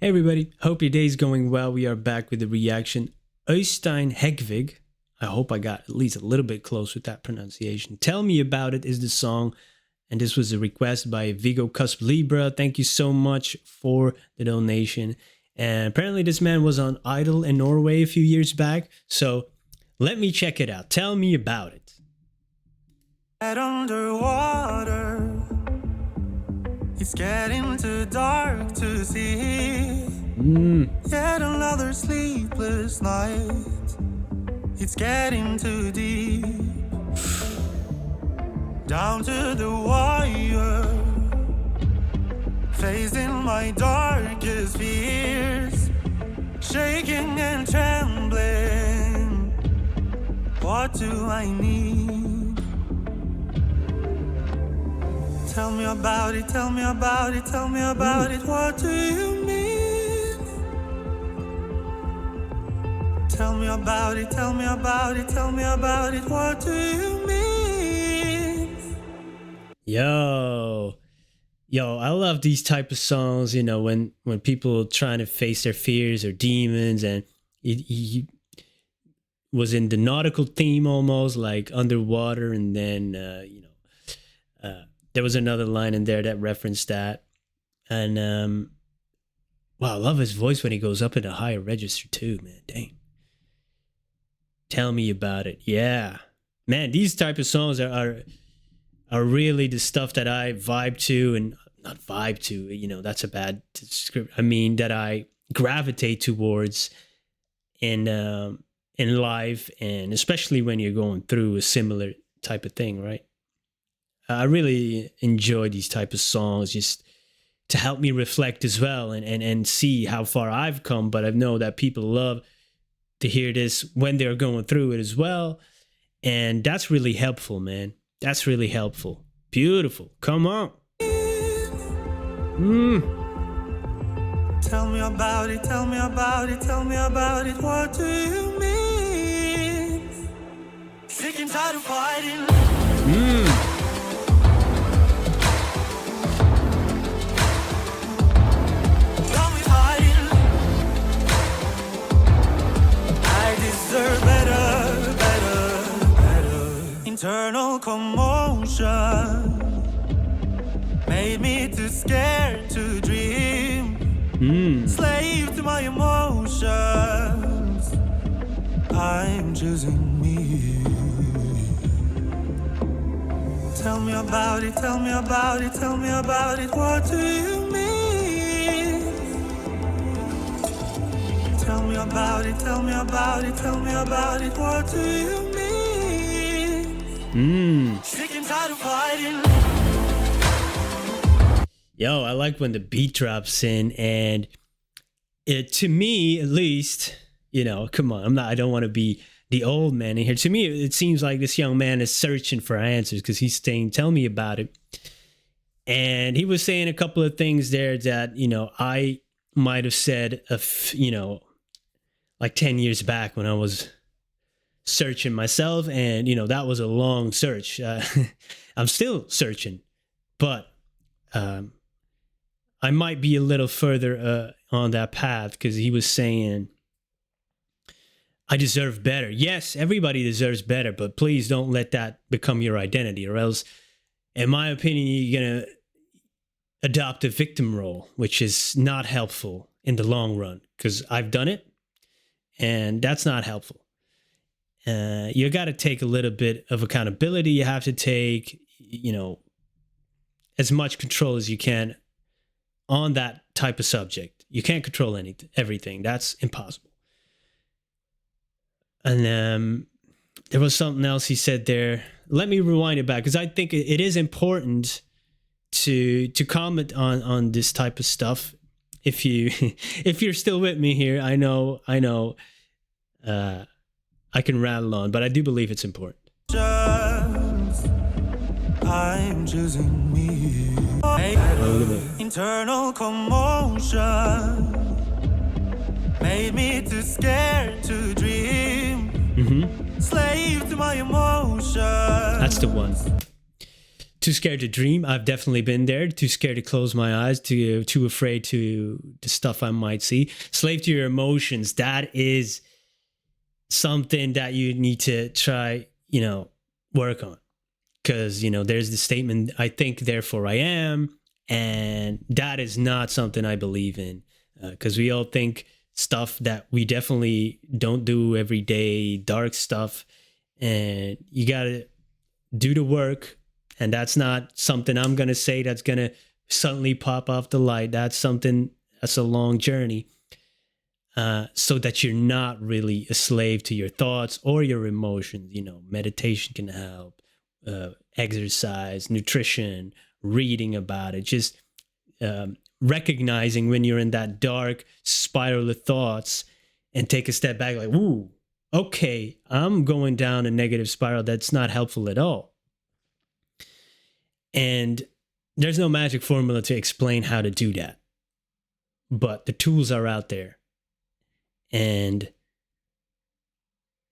Hey everybody, hope your day's going well. We are back with the reaction. Øystein Hegvik. I hope I got at least a little bit close with that pronunciation. Tell Me About It is the song, and this was a request by Vigo Cusp Libra. Thank you so much for the donation. And apparently this man was on Idol in Norway a few years back, so let me check it out. Tell me about it. Underwater, it's getting too dark to see. Yet another sleepless night. It's getting too deep. Down to the wire, facing my darkest fears, shaking and trembling. What do I need? Tell me about it, tell me about it, tell me about it. What do you mean? Tell me about it, tell me about it, tell me about it. What do you mean? Yo, I love these type of songs, you know, when people are trying to face their fears or demons, and he was in the nautical theme almost, like underwater, and then, there was another line in there that referenced that. And, wow, I love his voice when he goes up in a higher register too, man, dang. Tell me about it. Yeah, man, these type of songs are really the stuff that I vibe to, and not vibe to, you know, that's a bad description. I mean, that I gravitate towards in life, and especially when you're going through a similar type of thing, right? I really enjoy these type of songs just to help me reflect as well, and see how far I've come. But I know that people love to hear this when they're going through it as well. And that's really helpful, man. That's really helpful. Beautiful. Come on. Tell me about it, tell me about it, tell me about it. What do you mean? Sick and tired of fighting. Tell me hiding. I deserve better, better, better. Internal commotion made me too scared to dream. Slave to my emotions, I'm choosing me. Tell me about it, tell me about it, tell me about it. What do you mean? Tell me about it, tell me about it, tell me about it. What do you mean? Sick and tired of fighting. Yo, I like when the beat drops in, and it, to me at least, you know, come on, I don't want to be the old man in here. To me, it seems like this young man is searching for answers, because he's saying, tell me about it. And he was saying a couple of things there that, you know, I might have said, you know, like 10 years back when I was searching myself. And, you know, that was a long search. I'm still searching, but I might be a little further on that path, because he was saying, I deserve better. Yes, everybody deserves better, but please don't let that become your identity, or else, in my opinion, you're going to adopt a victim role, which is not helpful in the long run, because I've done it, and that's not helpful. You got to take a little bit of accountability. You have to take, you know, as much control as you can on that type of subject. You can't control everything. That's impossible. And there was something else he said there. Let me rewind it back, because I think it is important to comment on this type of stuff. If you're still with me here, I know I can rattle on, but I do believe it's important. I'm choosing me. Internal commotion made me too scared to dream. Slave to my emotions. That's the one. Too scared to dream. I've definitely been there. Too scared to close my eyes. Too afraid to the stuff I might see. Slave to your emotions. That is something that you need to try, work on. Because, there's the statement, I think, therefore I am. And that is not something I believe in. Because we all think stuff that we definitely don't do every day, dark stuff. And you got to do the work. And that's not something I'm going to say that's going to suddenly pop off the light. That's a long journey. So that you're not really a slave to your thoughts or your emotions. Meditation can help, exercise, nutrition, reading about it, just recognizing when you're in that dark spiral of thoughts and take a step back like, ooh, okay, I'm going down a negative spiral that's not helpful at all. And there's no magic formula to explain how to do that. But the tools are out there. And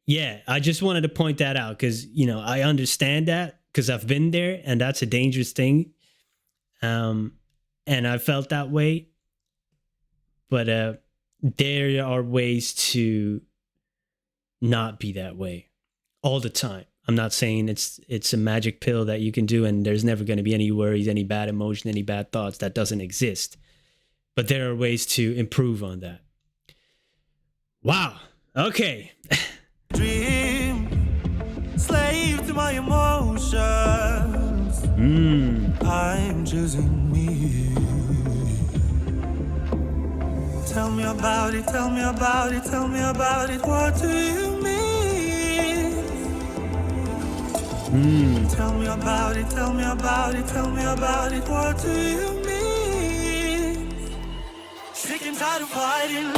yeah, I just wanted to point that out because, I understand that because I've been there and that's a dangerous thing. And I felt that way. But there are ways to not be that way all the time. I'm not saying it's a magic pill that you can do and there's never going to be any worries, any bad emotion, any bad thoughts. That doesn't exist. But there are ways to improve on that. Wow. Okay. Dream, slave to my emotions. I'm choosing me. Tell me about it, tell me about it, tell me about it. What do you mean? Tell me about it, tell me about it, tell me about it. What do you mean? Sick and tired of fighting.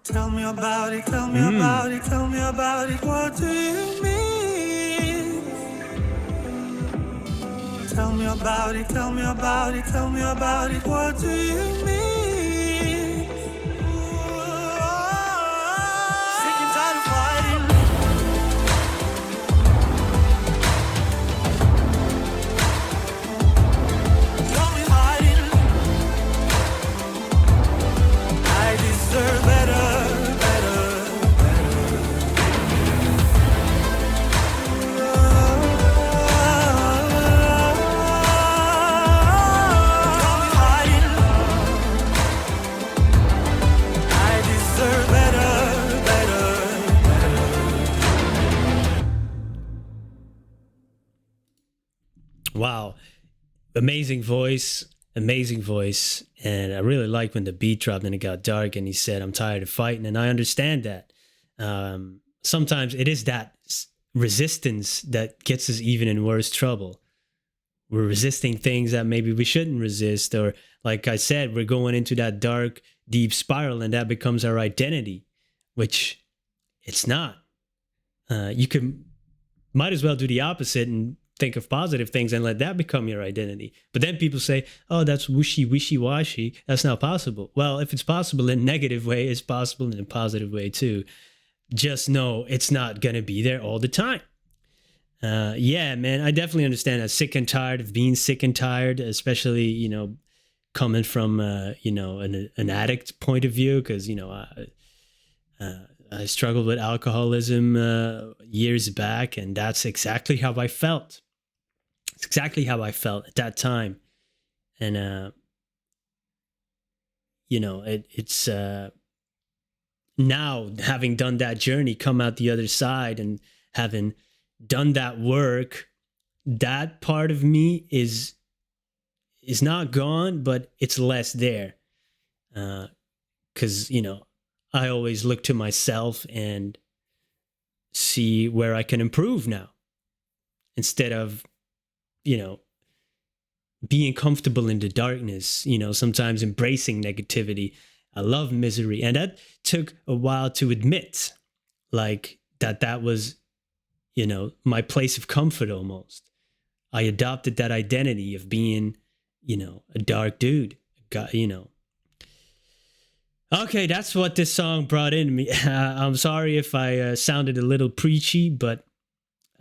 Tell me about it, tell me about it, tell me about it. What do you mean? Tell me about it, tell me about it, tell me about it. What do you mean? Sick and tired of fighting. Don't be hiding. I deserve better. Wow. Amazing voice. And I really like when the beat dropped and it got dark and he said, I'm tired of fighting. And I understand that. Sometimes it is that resistance that gets us even in worse trouble. We're resisting things that maybe we shouldn't resist. Or like I said, we're going into that dark, deep spiral and that becomes our identity, which it's not. Might as well do the opposite and think of positive things and let that become your identity. But then people say, oh, that's wishy-washy. That's not possible. Well, if it's possible in a negative way, it's possible in a positive way too. Just know it's not going to be there all the time. Yeah, man, I definitely understand that. Sick and tired of being sick and tired, especially, coming from, an addict point of view, because, I struggled with alcoholism years back, and that's exactly how I felt. It's exactly how I felt at that time. And, it's now having done that journey, come out the other side and having done that work that part of me is not gone, but it's less there. Because, I always look to myself and see where I can improve now, instead of, being comfortable in the darkness, sometimes embracing negativity. I love misery. And that took a while to admit, like that was, my place of comfort almost. I adopted that identity of being, a dark dude. Okay, that's what this song brought into me. I'm sorry if I sounded a little preachy, but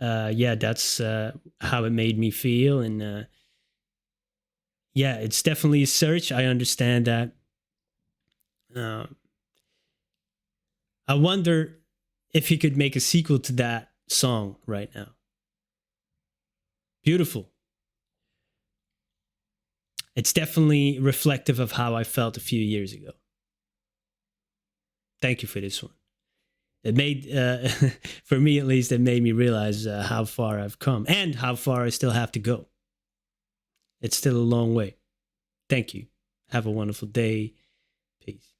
yeah, that's how it made me feel. And yeah, it's definitely a search. I understand that. I wonder if he could make a sequel to that song right now. Beautiful. It's definitely reflective of how I felt a few years ago. Thank you for this one. It made, for me at least, it made me realize how far I've come and how far I still have to go. It's still a long way. Thank you. Have a wonderful day. Peace.